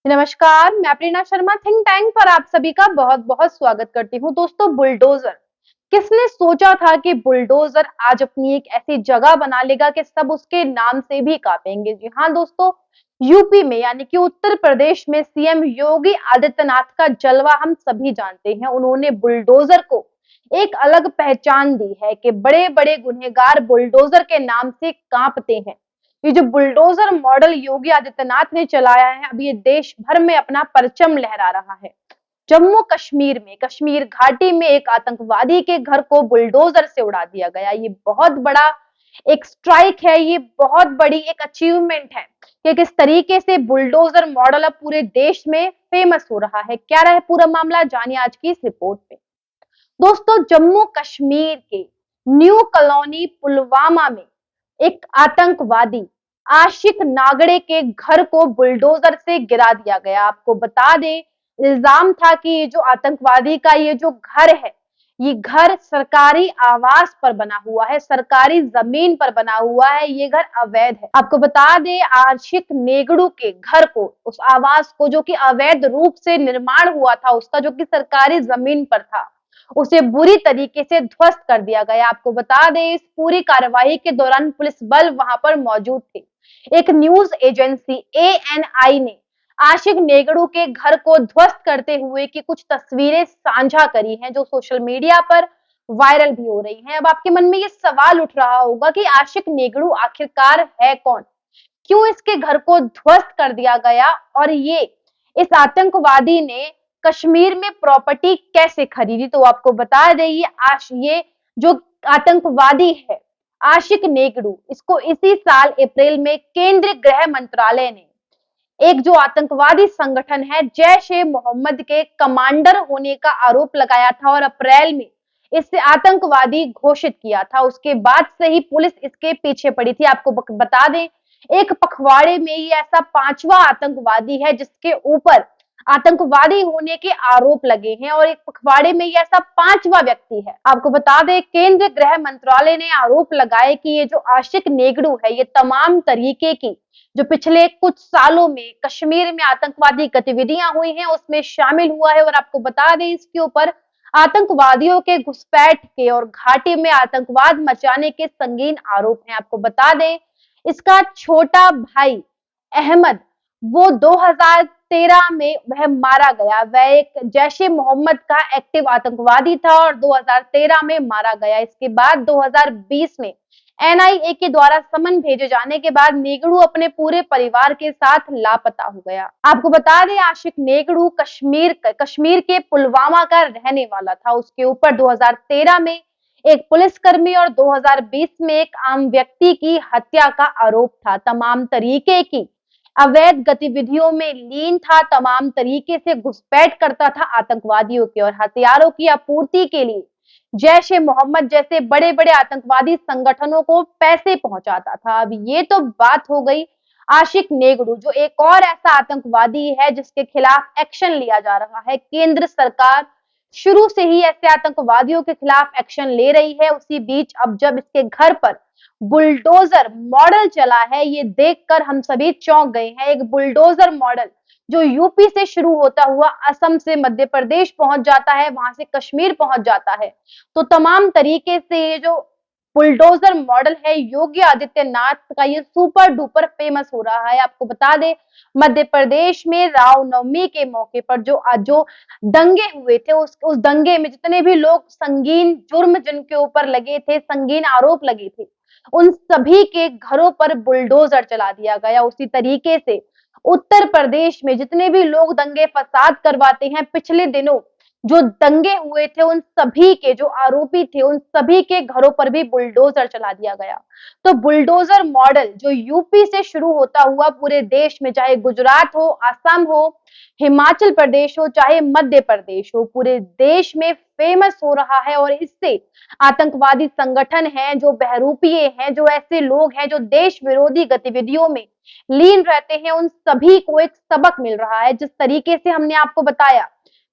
नमस्कार, मैं प्रेरणा Sharma think tank पर आप सभी का बहुत बहुत स्वागत करती हूँ। दोस्तों, बुलडोजर किसने सोचा था कि बुलडोजर आज अपनी एक ऐसी जगह बना लेगा कि सब उसके नाम से भी कांपेंगे। जी हाँ दोस्तों, यूपी में यानी कि उत्तर प्रदेश में सीएम योगी आदित्यनाथ का जलवा हम सभी जानते हैं। उन्होंने बुलडोजर को एक अलग पहचान दी है कि बड़े बड़े गुनहगार बुलडोजर के नाम से कांपते हैं। ये जो बुलडोजर मॉडल योगी आदित्यनाथ ने चलाया है, अब ये देश भर में अपना परचम लहरा रहा है। जम्मू कश्मीर में कश्मीर घाटी में एक आतंकवादी के घर को बुलडोजर से उड़ा दिया गया। ये बहुत बड़ा एक स्ट्राइक है, ये बहुत बड़ी एक अचीवमेंट है कि किस तरीके से बुलडोजर मॉडल अब पूरे देश में फेमस हो रहा है। क्या रहा है पूरा मामला, जानिए आज की इस रिपोर्ट में। दोस्तों, जम्मू कश्मीर के न्यू कॉलोनी पुलवामा में एक आतंकवादी आशिक नागड़े के घर को बुलडोजर से गिरा दिया गया। आपको बता दें, इल्जाम था कि ये जो आतंकवादी का ये जो घर है, ये घर सरकारी आवास पर बना हुआ है, सरकारी जमीन पर बना हुआ है, ये घर अवैध है। आपको बता दें, आशिक नेगड़ू के घर को, उस आवास को जो कि अवैध रूप से निर्माण हुआ था उसका, जो कि सरकारी जमीन पर था, उसे बुरी तरीके से ध्वस्त कर दिया गया। आपको बता दें, इस पूरी कार्रवाई के दौरान पुलिस बल वहां पर मौजूद थे। एक न्यूज एजेंसी एएनआई ने आशिक नेगड़ू के घर को ध्वस्त करते हुए की कुछ तस्वीरें साझा करी हैं, जो सोशल मीडिया पर वायरल भी हो रही हैं। अब आपके मन में ये सवाल उठ रहा होगा कि आशिक नेगड़ू आखिरकार है कौन, क्यों इसके घर को ध्वस्त कर दिया गया, और ये इस आतंकवादी ने कश्मीर में प्रॉपर्टी कैसे खरीदी। तो आपको बता दें, ये जो आतंकवादी है आशिक नेगड़ू, इसको इसी साल अप्रैल में केंद्रीय गृह मंत्रालय ने एक जो आतंकवादी संगठन है जैश ए मोहम्मद के कमांडर होने का आरोप लगाया था और अप्रैल में इससे आतंकवादी घोषित किया था। उसके बाद से ही पुलिस इसके पीछे पड़ी थी। आपको बता दें, एक पखवाड़े में ये ऐसा पांचवा आतंकवादी है जिसके ऊपर आतंकवादी होने के आरोप लगे हैं, और एक पखवाड़े में ये ऐसा पांचवा व्यक्ति है। आपको बता दें, केंद्रीय गृह मंत्रालय ने आरोप लगाए कि ये जो आशिक नेगड़ू है, ये तमाम तरीके की जो पिछले कुछ सालों में कश्मीर में आतंकवादी गतिविधियां हुई हैं उसमें शामिल हुआ है। और आपको बता दें, इसके ऊपर आतंकवादियों के घुसपैठ के और घाटी में आतंकवाद मचाने के संगीन आरोप हैं। आपको बता दें, इसका छोटा भाई अहमद, वो 2013 में वह मारा गया। वह एक जैश ए मोहम्मद का एक्टिव आतंकवादी था और 2013 में मारा गया। इसके बाद 2020 में एनआईए के द्वारा समन भेजे जाने के बाद नेगड़ू अपने पूरे परिवार के साथ लापता हो गया। आपको बता दें, आशिक नेगड़ू कश्मीर के पुलवामा का रहने वाला था। उसके ऊपर 2013 में एक पुलिसकर्मी और 2020 में एक आम व्यक्ति की हत्या का आरोप था। तमाम तरीके की अवैध गतिविधियों में लीन था, तमाम तरीके से घुसपैठ करता था आतंकवादियों के और हथियारों की आपूर्ति के लिए जैश ए मोहम्मद जैसे बड़े बड़े आतंकवादी संगठनों को पैसे पहुंचाता था। अब ये तो बात हो गई आशिक नेगड़ू, जो एक और ऐसा आतंकवादी है जिसके खिलाफ एक्शन लिया जा रहा है। केंद्र सरकार शुरू से ही ऐसे आतंकवादियों के खिलाफ एक्शन ले रही है। उसी बीच अब जब इसके घर पर बुलडोजर मॉडल चला है, ये देखकर हम सभी चौंक गए हैं। एक बुलडोजर मॉडल जो यूपी से शुरू होता हुआ असम से मध्य प्रदेश पहुंच जाता है, वहां से कश्मीर पहुंच जाता है। तो तमाम तरीके से ये जो बुलडोजर मॉडल है योगी आदित्यनाथ का, ये सुपर डुपर फेमस हो रहा है। आपको बता दें, मध्य प्रदेश में रामनवमी के मौके पर जो दंगे हुए थे, उस दंगे में जितने भी लोग संगीन जुर्म जिनके ऊपर लगे थे, संगीन आरोप लगे थे, उन सभी के घरों पर बुलडोजर चला दिया गया। उसी तरीके से उत्तर प्रदेश में जितने भी लोग दंगे फसाद करवाते हैं, पिछले दिनों जो दंगे हुए थे, उन सभी के जो आरोपी थे, उन सभी के घरों पर भी बुलडोजर चला दिया गया। तो बुलडोजर मॉडल जो यूपी से शुरू होता हुआ पूरे देश में, चाहे गुजरात हो, असम हो, हिमाचल प्रदेश हो, चाहे मध्य प्रदेश हो, पूरे देश में फेमस हो रहा है। और इससे आतंकवादी संगठन हैं, जो बहरूपीय हैं, जो ऐसे लोग हैं जो देश विरोधी गतिविधियों में लीन रहते हैं, उन सभी को एक सबक मिल रहा है। जिस तरीके से हमने आपको बताया,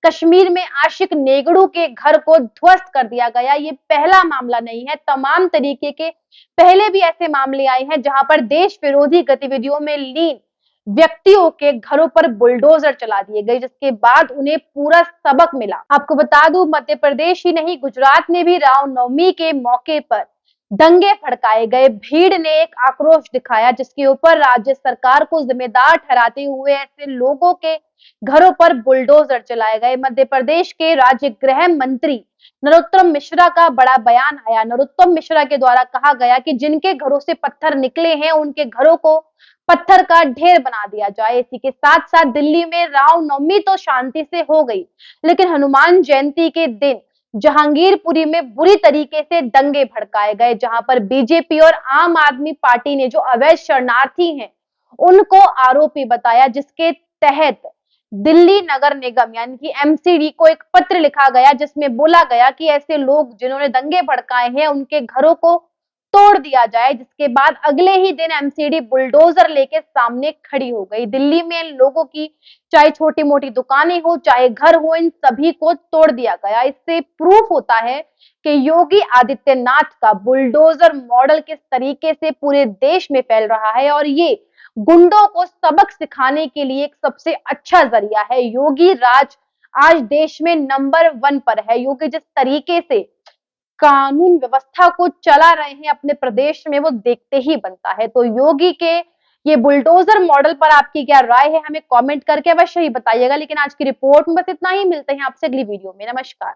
कश्मीर में आशिक नेगड़ू के घर को ध्वस्त कर दिया गया, ये पहला मामला नहीं है। तमाम तरीके के पहले भी ऐसे मामले आए हैं जहां पर देश विरोधी गतिविधियों में लीन व्यक्तियों के घरों पर बुलडोजर चला दिए गए, जिसके बाद उन्हें पूरा सबक मिला। आपको बता दूं, मध्य प्रदेश ही नहीं, गुजरात में भी रामनवमी के मौके पर दंगे भड़काए गए। भीड़ ने एक आक्रोश दिखाया, जिसके ऊपर राज्य सरकार को जिम्मेदार ठहराते हुए ऐसे लोगों के घरों पर बुलडोजर चलाए गए। मध्य प्रदेश के राज्य गृह मंत्री नरोत्तम मिश्रा का बड़ा बयान आया। नरोत्तम मिश्रा के द्वारा कहा गया कि जिनके घरों से पत्थर निकले हैं, उनके घरों को पत्थर का ढेर बना दिया जाए। इसी के साथ साथ दिल्ली में रामनवमी तो शांति से हो गई, लेकिन हनुमान जयंती के दिन जहांगीरपुरी में बुरी तरीके से दंगे भड़काए गए, जहां पर बीजेपी और आम आदमी पार्टी ने जो अवैध शरणार्थी हैं उनको आरोपी बताया, जिसके तहत दिल्ली नगर निगम यानी कि एमसीडी को एक पत्र लिखा गया, जिसमें बोला गया कि ऐसे लोग जिन्होंने दंगे भड़काए हैं उनके घरों को तोड़ दिया जाए। जिसके बाद अगले ही दिन एमसीडी बुलडोजर लेके सामने खड़ी हो गई। दिल्ली में लोगों की चाहे छोटी मोटी दुकानें हो चाहे घर हो, इन सभी को तोड़ दिया गया। इससे प्रूफ होता है कि योगी आदित्यनाथ का बुलडोजर मॉडल किस तरीके से पूरे देश में फैल रहा है, और ये गुंडों को सबक सिखाने के लिए एक सबसे अच्छा जरिया है। योगी राज आज देश में नंबर 1 पर है। योगी जिस तरीके से कानून व्यवस्था को चला रहे हैं अपने प्रदेश में, वो देखते ही बनता है। तो योगी के ये बुलडोजर मॉडल पर आपकी क्या राय है, हमें कमेंट करके अवश्य ही बताइएगा। लेकिन आज की रिपोर्ट में बस इतना ही, मिलते हैं आपसे अगली वीडियो में। नमस्कार।